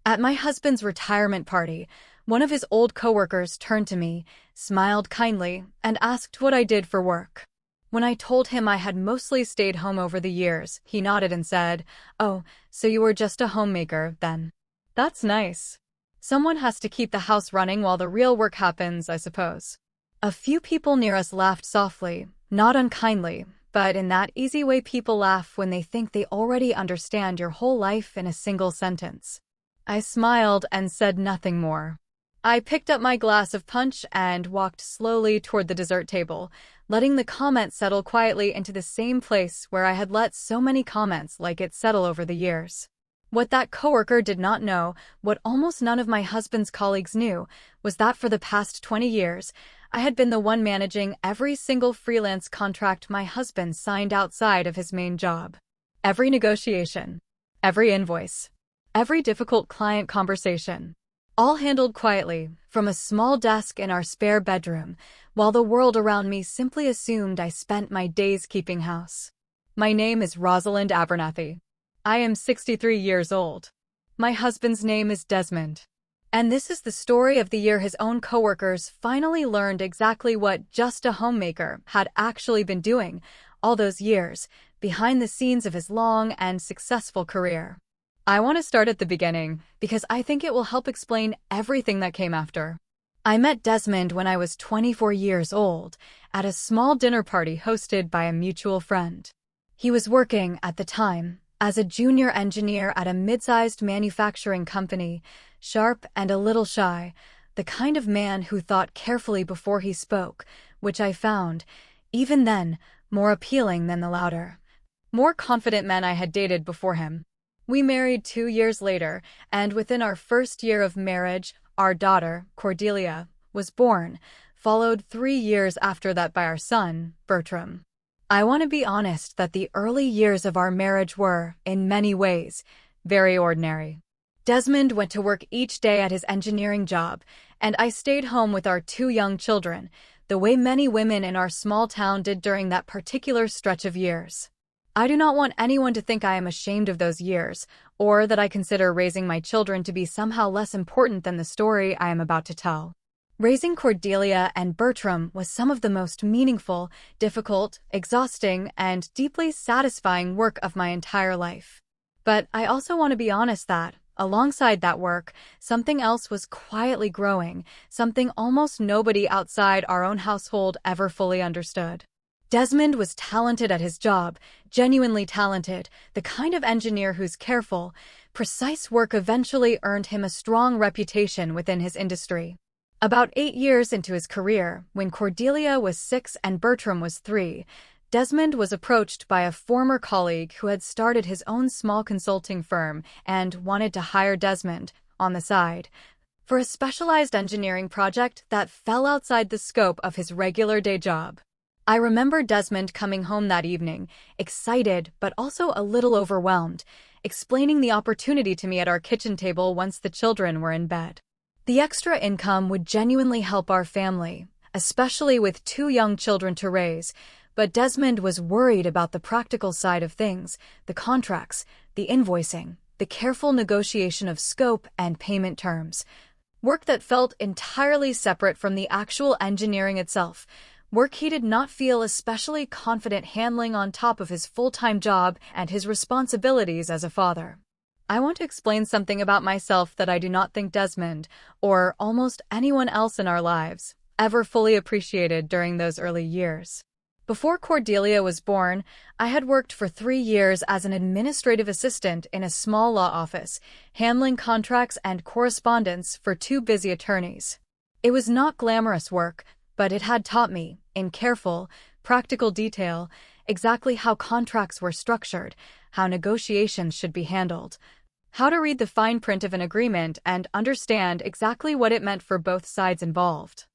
At my husband's retirement party, one of his old coworkers turned to me, smiled kindly, and asked what I did for work. When I told him I had mostly stayed home over the years, he nodded and said, "Oh, so you were just a homemaker, then? That's nice. Someone has to keep the house running while the real work happens, I suppose." A few people near us laughed softly, not unkindly, but in that easy way people laugh when they think they already understand your whole life in a single sentence. I smiled and said nothing more. I picked up my glass of punch and walked slowly toward the dessert table, letting the comment settle quietly into the same place where I had let so many comments like it settle over the years. What that coworker did not know, what almost none of my husband's colleagues knew, was that for the past 20 years, I had been the one managing every single freelance contract my husband signed outside of his main job. Every negotiation, every invoice, every difficult client conversation, all handled quietly from a small desk in our spare bedroom, while the world around me simply assumed I spent my days keeping house. My name is Rosalind Abernathy. I am 63 years old. My husband's name is Desmond. And this is the story of the year his own coworkers finally learned exactly what just a homemaker had actually been doing all those years behind the scenes of his long and successful career. I want to start at the beginning because I think it will help explain everything that came after. I met Desmond when I was 24 years old at a small dinner party hosted by a mutual friend. He was working, at the time, as a junior engineer at a mid-sized manufacturing company, sharp and a little shy, the kind of man who thought carefully before he spoke, which I found, even then, more appealing than the louder, more confident men I had dated before him. We married 2 years later, and within our first year of marriage, our daughter, Cordelia, was born, followed 3 years after that by our son, Bertram. I want to be honest that the early years of our marriage were, in many ways, very ordinary. Desmond went to work each day at his engineering job, and I stayed home with our 2 young children, the way many women in our small town did during that particular stretch of years. I do not want anyone to think I am ashamed of those years, or that I consider raising my children to be somehow less important than the story I am about to tell. Raising Cordelia and Bertram was some of the most meaningful, difficult, exhausting, and deeply satisfying work of my entire life. But I also want to be honest that, alongside that work, something else was quietly growing, something almost nobody outside our own household ever fully understood. Desmond was talented at his job, genuinely talented, the kind of engineer whose careful, precise work eventually earned him a strong reputation within his industry. About 8 years into his career, when Cordelia was 6 and Bertram was 3, Desmond was approached by a former colleague who had started his own small consulting firm and wanted to hire Desmond, on the side, for a specialized engineering project that fell outside the scope of his regular day job. I remember Desmond coming home that evening, excited but also a little overwhelmed, explaining the opportunity to me at our kitchen table once the children were in bed. The extra income would genuinely help our family, especially with 2 young children to raise, but Desmond was worried about the practical side of things, the contracts, the invoicing, the careful negotiation of scope and payment terms. Work that felt entirely separate from the actual engineering itself. Work he did not feel especially confident handling on top of his full-time job and his responsibilities as a father. I want to explain something about myself that I do not think Desmond, or almost anyone else in our lives, ever fully appreciated during those early years. Before Cordelia was born, I had worked for 3 years as an administrative assistant in a small law office, handling contracts and correspondence for 2 busy attorneys. It was not glamorous work, but it had taught me, in careful, practical detail, exactly how contracts were structured, how negotiations should be handled, how to read the fine print of an agreement and understand exactly what it meant for both sides involved.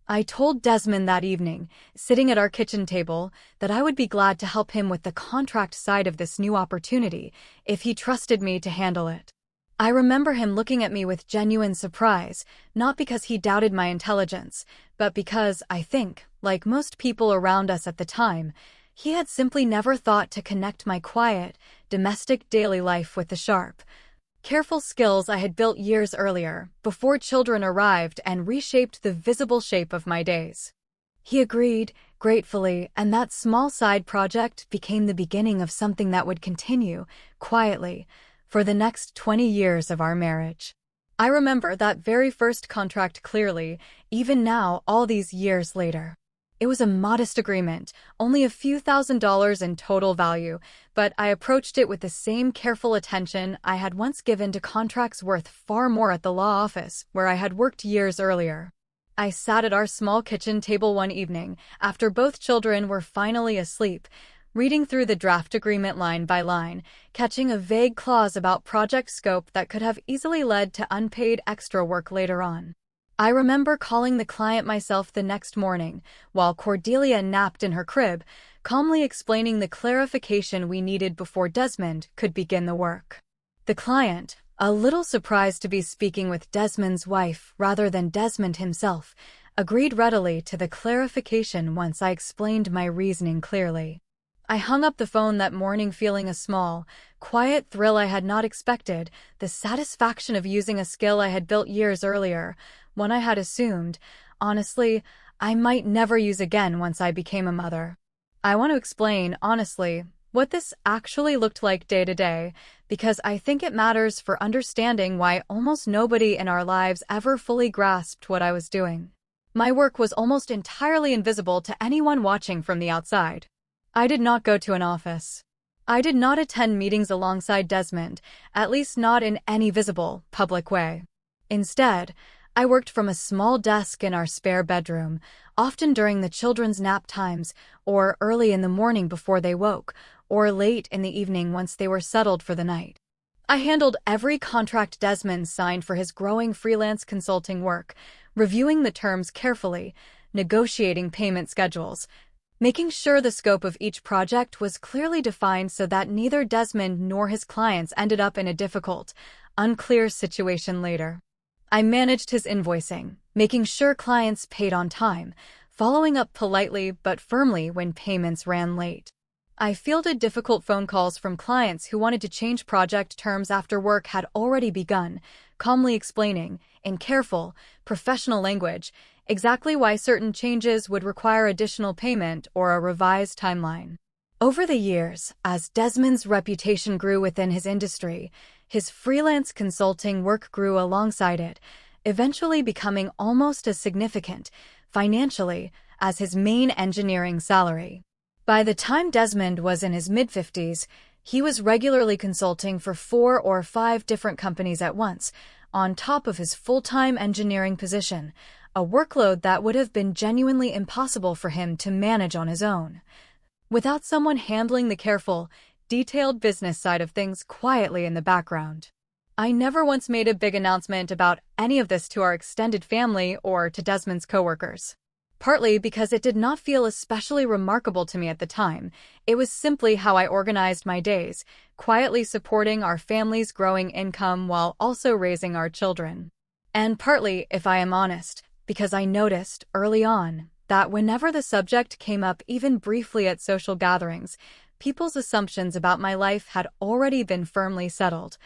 I told Desmond that evening, sitting at our kitchen table, that I would be glad to help him with the contract side of this new opportunity if he trusted me to handle it. I remember him looking at me with genuine surprise, not because he doubted my intelligence, but because, I think, like most people around us at the time, he had simply never thought to connect my quiet, domestic daily life with the sharp, Careful skills I had built years earlier, before children arrived and reshaped the visible shape of my days. He agreed, gratefully, and that small side project became the beginning of something that would continue, quietly, for the next 20 years of our marriage. I remember that very first contract clearly, even now, all these years later. It was a modest agreement, only a few $1,000s in total value, but I approached it with the same careful attention I had once given to contracts worth far more at the law office, where I had worked years earlier. I sat at our small kitchen table one evening, after both children were finally asleep, reading through the draft agreement line by line, catching a vague clause about project scope that could have easily led to unpaid extra work later on. I remember calling the client myself the next morning, while Cordelia napped in her crib, calmly explaining the clarification we needed before Desmond could begin the work. The client, a little surprised to be speaking with Desmond's wife rather than Desmond himself, agreed readily to the clarification once I explained my reasoning clearly. I hung up the phone that morning feeling a small, quiet thrill I had not expected, the satisfaction of using a skill I had built years earlier, one I had assumed, honestly, I might never use again once I became a mother. I want to explain, honestly, what this actually looked like day to day, because I think it matters for understanding why almost nobody in our lives ever fully grasped what I was doing. My work was almost entirely invisible to anyone watching from the outside. I did not go to an office. I did not attend meetings alongside Desmond, at least not in any visible, public way. Instead, I worked from a small desk in our spare bedroom, often during the children's nap times, or early in the morning before they woke, or late in the evening once they were settled for the night. I handled every contract Desmond signed for his growing freelance consulting work, reviewing the terms carefully, negotiating payment schedules, making sure the scope of each project was clearly defined so that neither Desmond nor his clients ended up in a difficult, unclear situation later. I managed his invoicing, making sure clients paid on time, following up politely but firmly when payments ran late. I fielded difficult phone calls from clients who wanted to change project terms after work had already begun, calmly explaining, in careful, professional language, exactly why certain changes would require additional payment or a revised timeline. Over the years, as Desmond's reputation grew within his industry, his freelance consulting work grew alongside it, eventually becoming almost as significant, financially, as his main engineering salary. By the time Desmond was in his mid-50s, he was regularly consulting for 4 or 5 different companies at once, on top of his full-time engineering position, a workload that would have been genuinely impossible for him to manage on his own. Without someone handling the careful, detailed business side of things quietly in the background. I never once made a big announcement about any of this to our extended family or to Desmond's coworkers. Partly because it did not feel especially remarkable to me at the time, it was simply how I organized my days, quietly supporting our family's growing income while also raising our children. And partly, if I am honest, because I noticed, early on, that whenever the subject came up even briefly at social gatherings, people's assumptions about my life had already been firmly settled,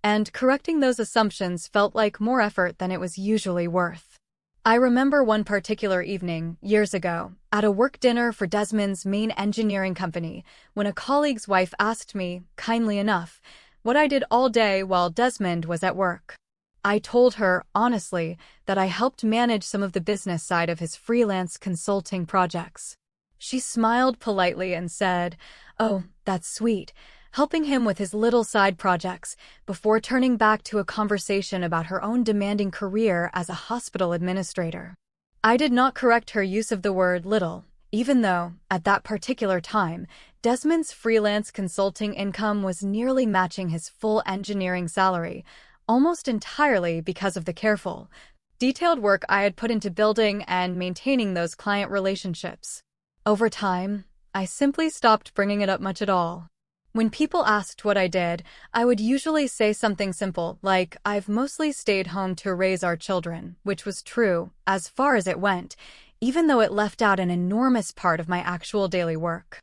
and correcting those assumptions felt like more effort than it was usually worth. I remember one particular evening, years ago, at a work dinner for Desmond's main engineering company, when a colleague's wife asked me, kindly enough, what I did all day while Desmond was at work. I told her, honestly, that I helped manage some of the business side of his freelance consulting projects. She smiled politely and said, "Oh, that's sweet," helping him with his little side projects, before turning back to a conversation about her own demanding career as a hospital administrator. I did not correct her use of the word little, even though, at that particular time, Desmond's freelance consulting income was nearly matching his full engineering salary, almost entirely because of the careful, detailed work I had put into building and maintaining those client relationships. Over time, I simply stopped bringing it up much at all. When people asked what I did, I would usually say something simple, like, "I've mostly stayed home to raise our children," which was true, as far as it went, even though it left out an enormous part of my actual daily work.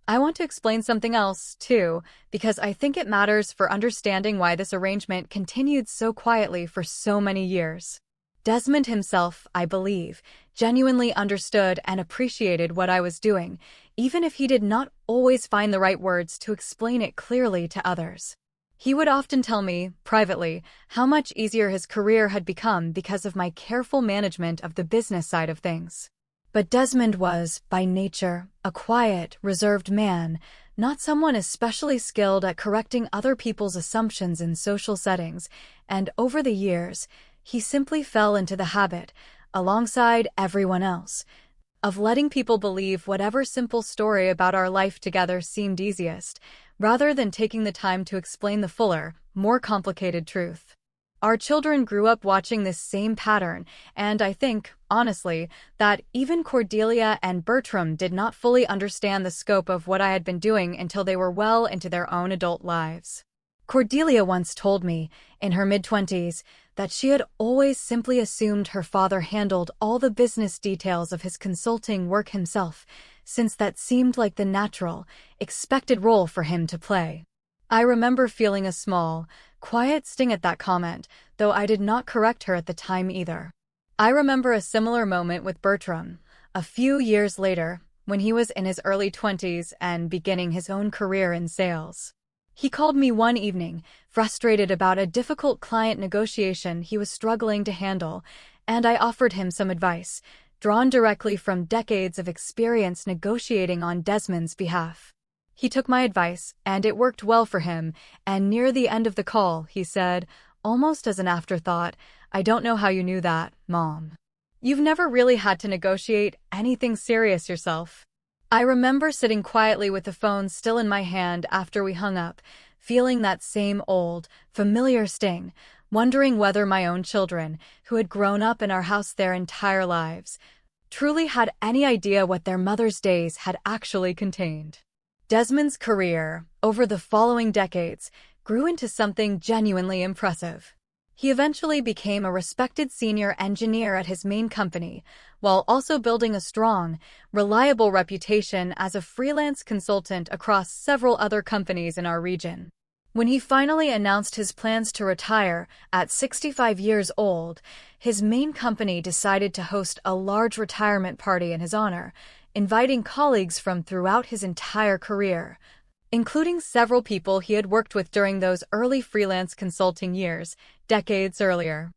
I want to explain something else, too, because I think it matters for understanding why this arrangement continued so quietly for so many years. Desmond himself, I believe, genuinely understood and appreciated what I was doing, even if he did not always find the right words to explain it clearly to others. He would often tell me, privately, how much easier his career had become because of my careful management of the business side of things. But Desmond was, by nature, a quiet, reserved man, not someone especially skilled at correcting other people's assumptions in social settings, and over the years, he simply fell into the habit, alongside everyone else, of letting people believe whatever simple story about our life together seemed easiest, rather than taking the time to explain the fuller, more complicated truth. Our children grew up watching this same pattern, and I think, honestly, that even Cordelia and Bertram did not fully understand the scope of what I had been doing until they were well into their own adult lives. Cordelia once told me, in her mid-20s, that she had always simply assumed her father handled all the business details of his consulting work himself, since that seemed like the natural, expected role for him to play. I remember feeling a small, quiet sting at that comment, though I did not correct her at the time either. I remember a similar moment with Bertram, a few years later, when he was in his early 20s and beginning his own career in sales. He called me one evening, frustrated about a difficult client negotiation he was struggling to handle, and I offered him some advice, drawn directly from decades of experience negotiating on Desmond's behalf. He took my advice, and it worked well for him, and near the end of the call, he said, almost as an afterthought, "I don't know how you knew that, Mom. You've never really had to negotiate anything serious yourself." I remember sitting quietly with the phone still in my hand after we hung up, feeling that same old, familiar sting, wondering whether my own children, who had grown up in our house their entire lives, truly had any idea what their mother's days had actually contained. Desmond's career, over the following decades, grew into something genuinely impressive. He eventually became a respected senior engineer at his main company, while also building a strong, reliable reputation as a freelance consultant across several other companies in our region. When he finally announced his plans to retire at 65 years old, his main company decided to host a large retirement party in his honor, inviting colleagues from throughout his entire career, including several people he had worked with during those early freelance consulting years, decades earlier.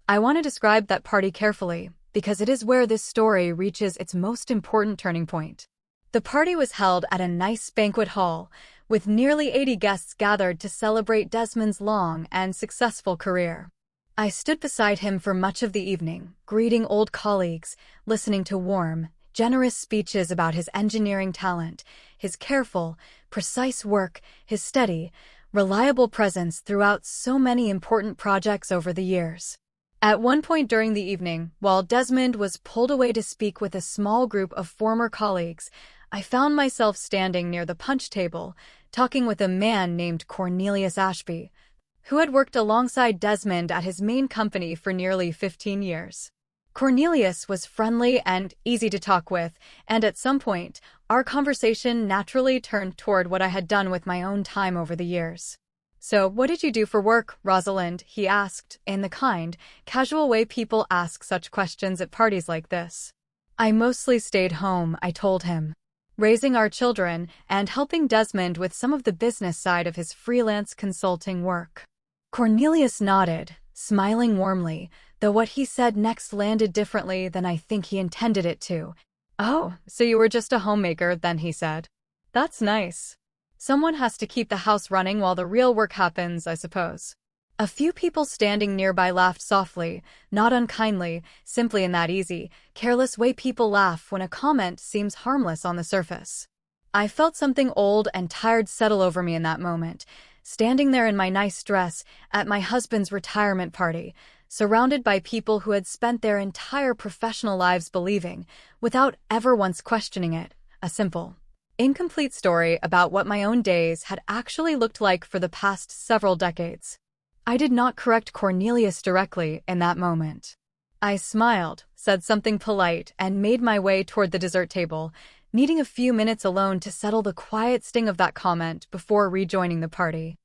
I want to describe that party carefully, because it is where this story reaches its most important turning point. The party was held at a nice banquet hall, with nearly 80 guests gathered to celebrate Desmond's long and successful career. I stood beside him for much of the evening, greeting old colleagues, listening to warm, generous speeches about his engineering talent, his careful, precise work, his steady, reliable presence throughout so many important projects over the years. At one point during the evening, while Desmond was pulled away to speak with a small group of former colleagues, I found myself standing near the punch table, talking with a man named Cornelius Ashby, who had worked alongside Desmond at his main company for nearly 15 years. Cornelius was friendly and easy to talk with, and at some point, our conversation naturally turned toward what I had done with my own time over the years. "So, what did you do for work, Rosalind?" he asked, in the kind, casual way people ask such questions at parties like this. "I mostly stayed home," I told him, raising our children and helping Desmond with some of the business side of his freelance consulting work. Cornelius nodded, smiling warmly, though what he said next landed differently than I think he intended it to. "Oh, so you were just a homemaker then," he said. "That's nice. Someone has to keep the house running while the real work happens, I suppose." A few people standing nearby laughed softly, not unkindly, simply in that easy, careless way people laugh when a comment seems harmless on the surface. I felt something old and tired settle over me in that moment, standing there in my nice dress at my husband's retirement party, surrounded by people who had spent their entire professional lives believing, without ever once questioning it, a simple, incomplete story about what my own days had actually looked like for the past several decades. I did not correct Cornelius directly in that moment. I smiled, said something polite, and made my way toward the dessert table, needing a few minutes alone to settle the quiet sting of that comment before rejoining the party.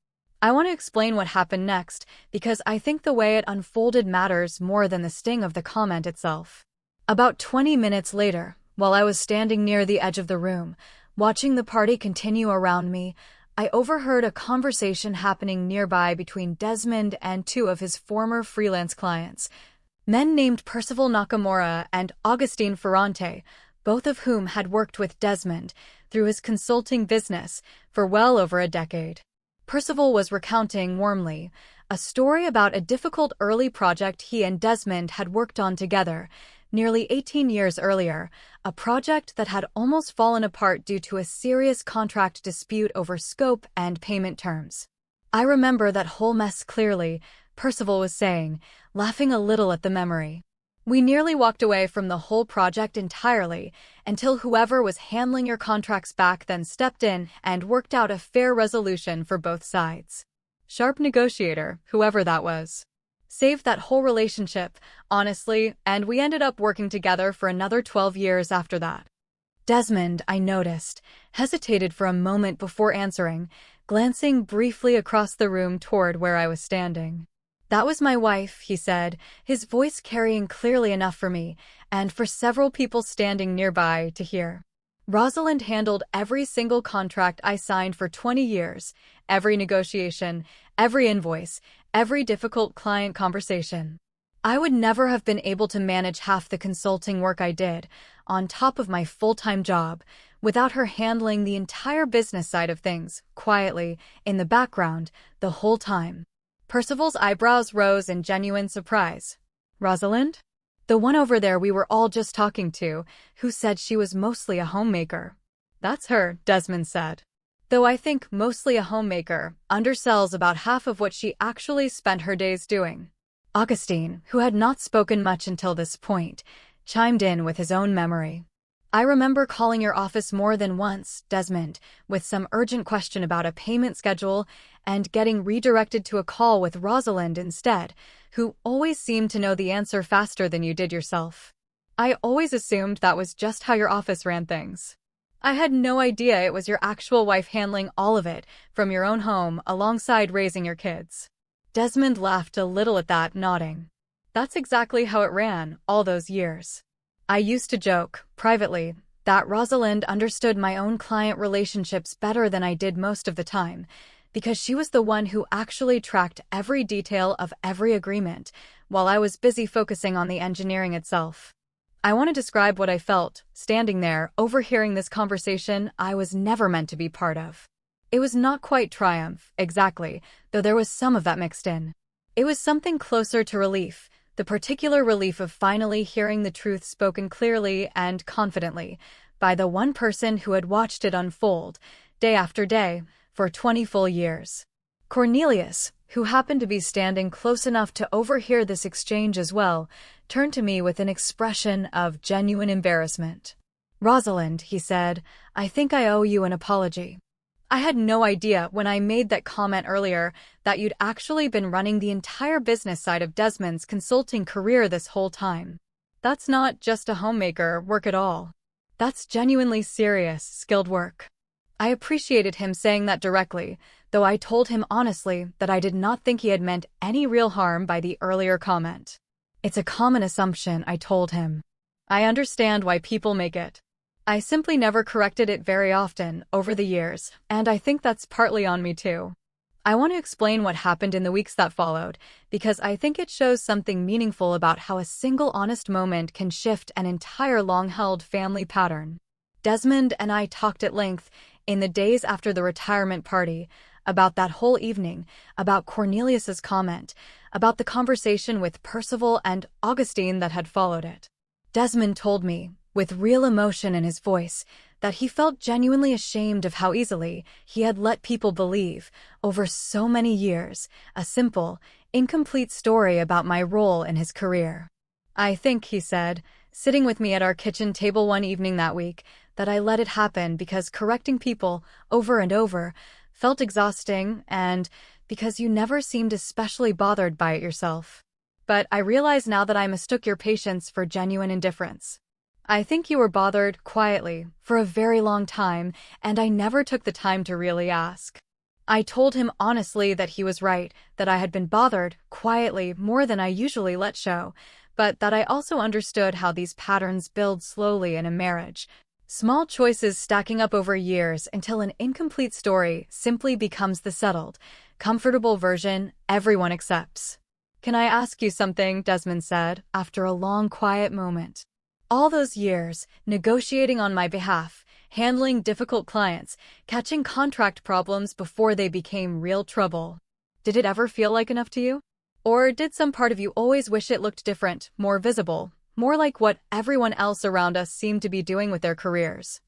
I want to explain what happened next because I think the way it unfolded matters more than the sting of the comment itself. About 20 minutes later, while I was standing near the edge of the room, watching the party continue around me, I overheard a conversation happening nearby between Desmond and two of his former freelance clients, men named Percival Nakamura and Augustine Ferrante, both of whom had worked with Desmond through his consulting business for well over a decade. Percival was recounting warmly a story about a difficult early project he and Desmond had worked on together, nearly 18 years earlier, a project that had almost fallen apart due to a serious contract dispute over scope and payment terms. "I remember that whole mess clearly," Percival was saying, laughing a little at the memory. "We nearly walked away from the whole project entirely until whoever was handling your contracts back then stepped in and worked out a fair resolution for both sides. Sharp negotiator, whoever that was. Saved that whole relationship, honestly, and we ended up working together for another 12 years after that." Desmond, I noticed, hesitated for a moment before answering, glancing briefly across the room toward where I was standing. "That was my wife," he said, his voice carrying clearly enough for me, and for several people standing nearby to hear. "Rosalind handled every single contract I signed for 20 years, every negotiation, every invoice, every difficult client conversation. I would never have been able to manage half the consulting work I did, on top of my full-time job, without her handling the entire business side of things, quietly, in the background, the whole time." Percival's eyebrows rose in genuine surprise. "Rosalind? The one over there we were all just talking to, who said she was mostly a homemaker." "That's her," Desmond said. "Though I think mostly a homemaker undersells about half of what she actually spent her days doing." Augustine, who had not spoken much until this point, chimed in with his own memory. "I remember calling your office more than once, Desmond, with some urgent question about a payment schedule and getting redirected to a call with Rosalind instead, who always seemed to know the answer faster than you did yourself. I always assumed that was just how your office ran things. I had no idea it was your actual wife handling all of it from your own home alongside raising your kids." Desmond laughed a little at that, nodding. "That's exactly how it ran, all those years. I used to joke, privately, that Rosalind understood my own client relationships better than I did most of the time, because she was the one who actually tracked every detail of every agreement, while I was busy focusing on the engineering itself. I want to describe what I felt, standing there, overhearing this conversation I was never meant to be part of. It was not quite triumph, exactly, though there was some of that mixed in. It was something closer to relief, the particular relief of finally hearing the truth spoken clearly and confidently by the one person who had watched it unfold, day after day, for 20 full years. Cornelius, who happened to be standing close enough to overhear this exchange as well, turned to me with an expression of genuine embarrassment. "Rosalind," he said, "I think I owe you an apology. I had no idea when I made that comment earlier that you'd actually been running the entire business side of Desmond's consulting career this whole time. That's not just a homemaker work at all. That's genuinely serious, skilled work." I appreciated him saying that directly, though I told him honestly that I did not think he had meant any real harm by the earlier comment. "It's a common assumption," I told him. "I understand why people make it. I simply never corrected it very often over the years, and I think that's partly on me too." I want to explain what happened in the weeks that followed, because I think it shows something meaningful about how a single honest moment can shift an entire long-held family pattern. Desmond and I talked at length, in the days after the retirement party, about that whole evening, about Cornelius's comment, about the conversation with Percival and Augustine that had followed it. Desmond told me, with real emotion in his voice, that he felt genuinely ashamed of how easily he had let people believe, over so many years, a simple, incomplete story about my role in his career. "I think," he said, sitting with me at our kitchen table one evening that week, "that I let it happen because correcting people, over and over, felt exhausting and because you never seemed especially bothered by it yourself. But I realize now that I mistook your patience for genuine indifference." I think you were bothered, quietly, for a very long time, and I never took the time to really ask. I told him honestly that he was right, that I had been bothered, quietly, more than I usually let show, but that I also understood how these patterns build slowly in a marriage. Small choices stacking up over years until an incomplete story simply becomes the settled, comfortable version everyone accepts. Can I ask you something? Desmond said, after a long, quiet moment. All those years, negotiating on my behalf, handling difficult clients, catching contract problems before they became real trouble. Did it ever feel like enough to you? Or did some part of you always wish it looked different, more visible, more like what everyone else around us seemed to be doing with their careers?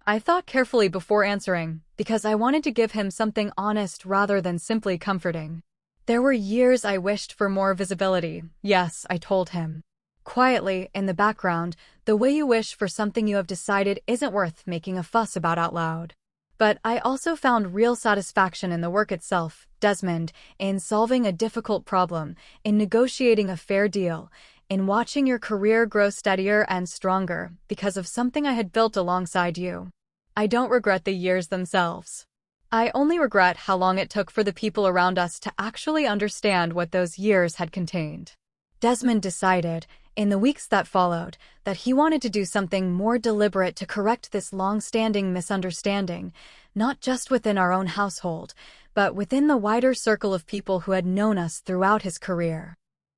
I thought carefully before answering, because I wanted to give him something honest rather than simply comforting. There were years I wished for more visibility, yes, I told him. Quietly, in the background, the way you wish for something you have decided isn't worth making a fuss about out loud. But I also found real satisfaction in the work itself, Desmond, in solving a difficult problem, in negotiating a fair deal, in watching your career grow steadier and stronger because of something I had built alongside you. I don't regret the years themselves. I only regret how long it took for the people around us to actually understand what those years had contained. Desmond decided, in the weeks that followed, that he wanted to do something more deliberate to correct this long-standing misunderstanding, not just within our own household, but within the wider circle of people who had known us throughout his career.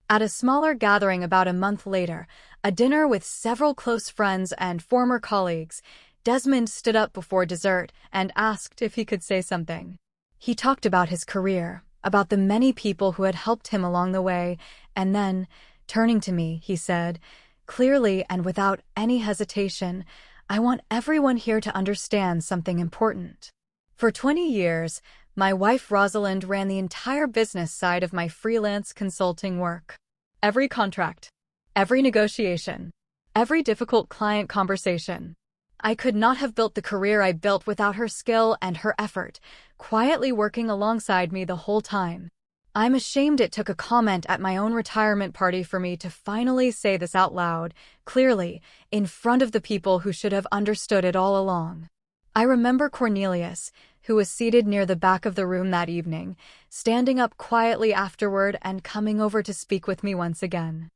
At a smaller gathering about a month later, a dinner with several close friends and former colleagues, Desmond stood up before dessert and asked if he could say something. He talked about his career, about the many people who had helped him along the way, and then, turning to me, he said, clearly and without any hesitation, I want everyone here to understand something important. For 20 years, my wife Rosalind ran the entire business side of my freelance consulting work. Every contract, every negotiation, every difficult client conversation. I could not have built the career I built without her skill and her effort, quietly working alongside me the whole time. I'm ashamed it took a comment at my own retirement party for me to finally say this out loud, clearly, in front of the people who should have understood it all along. I remember Cornelius, who was seated near the back of the room that evening, standing up quietly afterward and coming over to speak with me once again.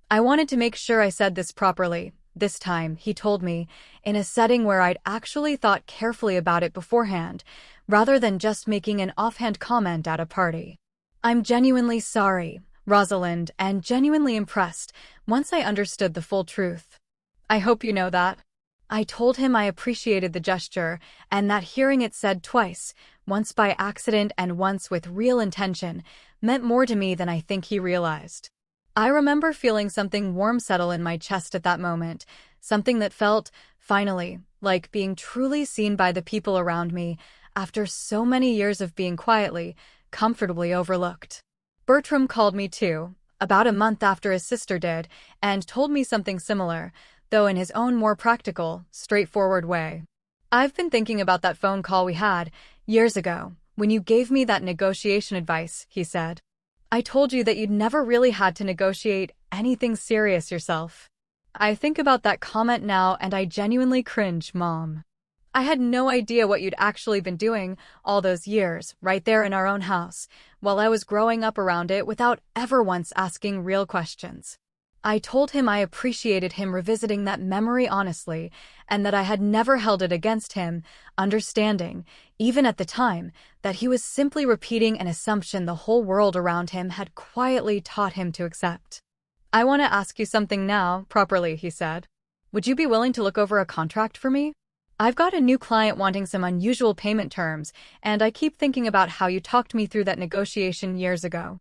I wanted to make sure I said this properly. This time, he told me, in a setting where I'd actually thought carefully about it beforehand, rather than just making an offhand comment at a party. I'm genuinely sorry, Rosalind, and genuinely impressed once I understood the full truth. I hope you know that. I told him I appreciated the gesture, and that hearing it said twice, once by accident and once with real intention, meant more to me than I think he realized. I remember feeling something warm settle in my chest at that moment, something that felt, finally, like being truly seen by the people around me after so many years of being quietly, comfortably overlooked. Bertram called me too, about a month after his sister did, and told me something similar, though in his own more practical, straightforward way. I've been thinking about that phone call we had, years ago, when you gave me that negotiation advice, he said. I told you that you'd never really had to negotiate anything serious yourself. I think about that comment now and I genuinely cringe, Mom. I had no idea what you'd actually been doing all those years, right there in our own house, while I was growing up around it without ever once asking real questions. I told him I appreciated him revisiting that memory honestly, and that I had never held it against him, understanding, even at the time, that he was simply repeating an assumption the whole world around him had quietly taught him to accept. I want to ask you something now, properly, he said. Would you be willing to look over a contract for me? I've got a new client wanting some unusual payment terms, and I keep thinking about how you talked me through that negotiation years ago.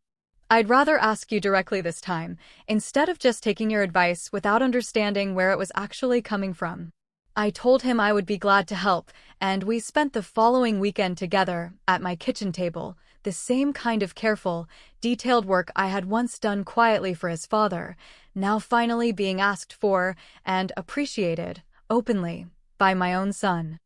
I'd rather ask you directly this time, instead of just taking your advice without understanding where it was actually coming from. I told him I would be glad to help, and we spent the following weekend together, at my kitchen table, the same kind of careful, detailed work I had once done quietly for his father, now finally being asked for, and appreciated, openly, by my own son.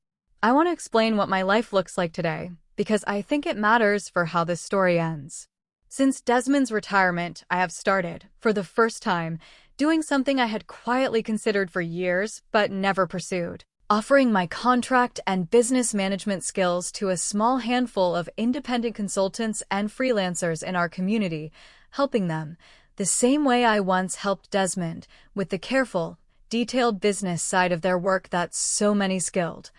I want to explain what my life looks like today, because I think it matters for how this story ends. Since Desmond's retirement, I have started, for the first time, doing something I had quietly considered for years but never pursued. Offering my contract and business management skills to a small handful of independent consultants and freelancers in our community, helping them, the same way I once helped Desmond, with the careful, detailed business side of their work that so many skilled,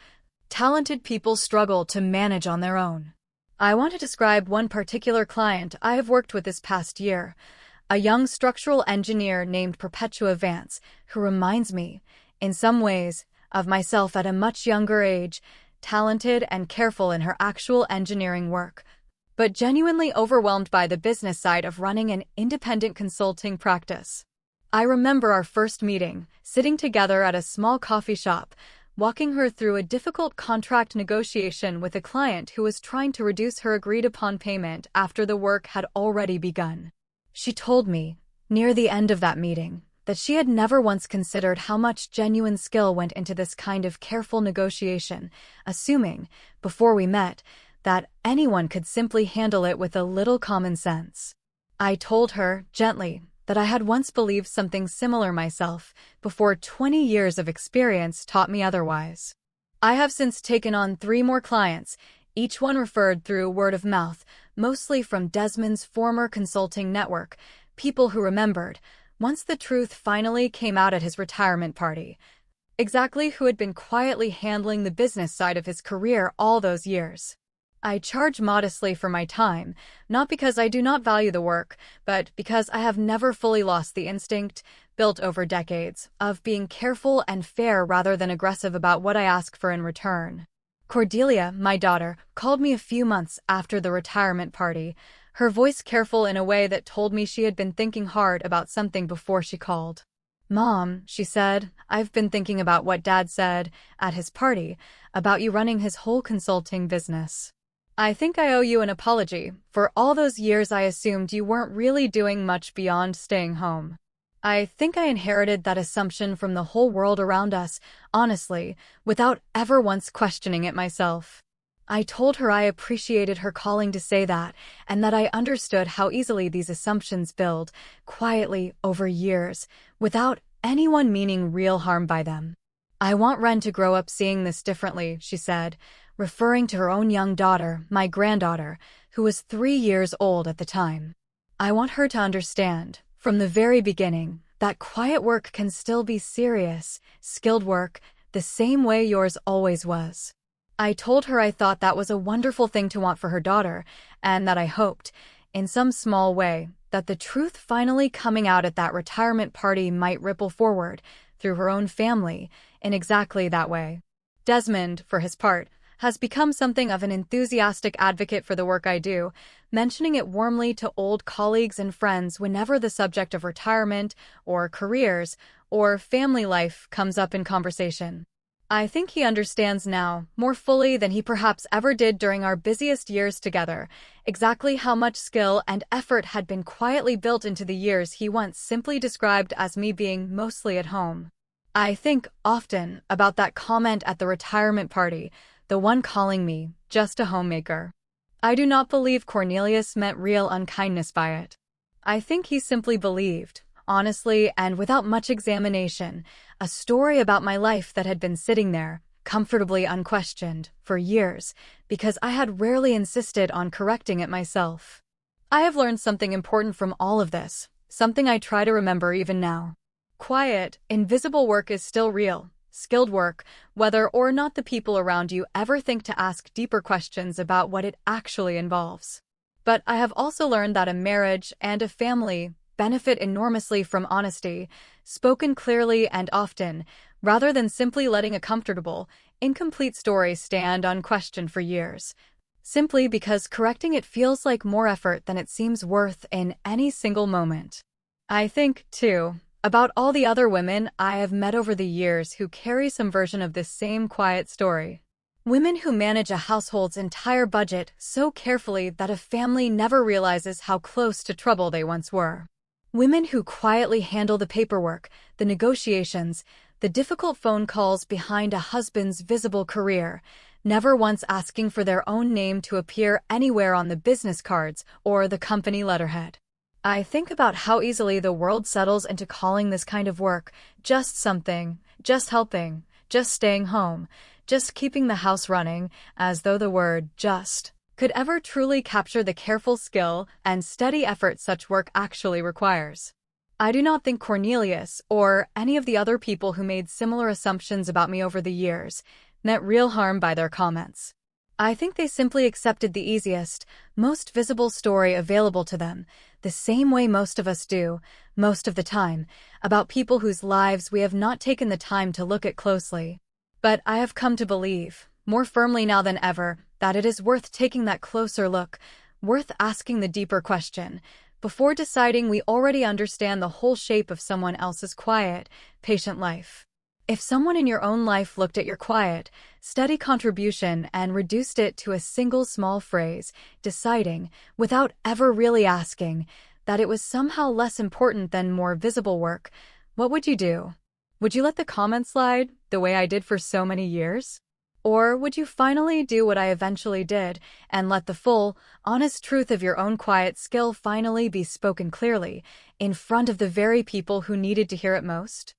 talented people struggle to manage on their own. I want to describe one particular client I have worked with this past year, a young structural engineer named Perpetua Vance, who reminds me, in some ways, of myself at a much younger age, talented and careful in her actual engineering work, but genuinely overwhelmed by the business side of running an independent consulting practice. I remember our first meeting, sitting together at a small coffee shop, walking her through a difficult contract negotiation with a client who was trying to reduce her agreed-upon payment after the work had already begun. She told me, near the end of that meeting, that she had never once considered how much genuine skill went into this kind of careful negotiation, assuming, before we met, that anyone could simply handle it with a little common sense. I told her, gently, that I had once believed something similar myself, before 20 years of experience taught me otherwise. I have since taken on 3 more clients, each one referred through word of mouth, mostly from Desmond's former consulting network, people who remembered, once the truth finally came out at his retirement party, exactly who had been quietly handling the business side of his career all those years. I charge modestly for my time, not because I do not value the work, but because I have never fully lost the instinct, built over decades, of being careful and fair rather than aggressive about what I ask for in return. Cordelia, my daughter, called me a few months after the retirement party, her voice careful in a way that told me she had been thinking hard about something before she called. "Mom," she said, "I've been thinking about what Dad said at his party, about you running his whole consulting business. I think I owe you an apology. For all those years I assumed you weren't really doing much beyond staying home. I think I inherited that assumption from the whole world around us, honestly, without ever once questioning it myself." I told her I appreciated her calling to say that, and that I understood how easily these assumptions build, quietly, over years, without anyone meaning real harm by them. "I want Ren to grow up seeing this differently," she said, referring to her own young daughter, my granddaughter, who was 3 years old at the time. "I want her to understand, from the very beginning, that quiet work can still be serious, skilled work, the same way yours always was." I told her I thought that was a wonderful thing to want for her daughter, and that I hoped, in some small way, that the truth finally coming out at that retirement party might ripple forward, through her own family, in exactly that way. Desmond, for his part, has become something of an enthusiastic advocate for the work I do, mentioning it warmly to old colleagues and friends whenever the subject of retirement, or careers, or family life comes up in conversation. I think he understands now, more fully than he perhaps ever did during our busiest years together, exactly how much skill and effort had been quietly built into the years he once simply described as me being mostly at home. I think often about that comment at the retirement party, the one calling me just a homemaker. I do not believe Cornelius meant real unkindness by it. I think he simply believed, honestly and without much examination, a story about my life that had been sitting there, comfortably unquestioned, for years, because I had rarely insisted on correcting it myself. I have learned something important from all of this, something I try to remember even now. Quiet, invisible work is still real, skilled work, whether or not the people around you ever think to ask deeper questions about what it actually involves. But I have also learned that a marriage and a family benefit enormously from honesty, spoken clearly and often, rather than simply letting a comfortable, incomplete story stand unquestioned for years, simply because correcting it feels like more effort than it seems worth in any single moment. I think, too, about all the other women I have met over the years who carry some version of this same quiet story. Women who manage a household's entire budget so carefully that a family never realizes how close to trouble they once were. Women who quietly handle the paperwork, the negotiations, the difficult phone calls behind a husband's visible career, never once asking for their own name to appear anywhere on the business cards or the company letterhead. I think about how easily the world settles into calling this kind of work just something, just helping, just staying home, just keeping the house running, as though the word just could ever truly capture the careful skill and steady effort such work actually requires. I do not think Cornelius, or any of the other people who made similar assumptions about me over the years, meant real harm by their comments. I think they simply accepted the easiest, most visible story available to them, the same way most of us do, most of the time, about people whose lives we have not taken the time to look at closely. But I have come to believe, more firmly now than ever, that it is worth taking that closer look, worth asking the deeper question, before deciding we already understand the whole shape of someone else's quiet, patient life. If someone in your own life looked at your quiet, steady contribution and reduced it to a single small phrase, deciding, without ever really asking, that it was somehow less important than more visible work, what would you do? Would you let the comment slide, the way I did for so many years? Or would you finally do what I eventually did, and let the full, honest truth of your own quiet skill finally be spoken clearly, in front of the very people who needed to hear it most?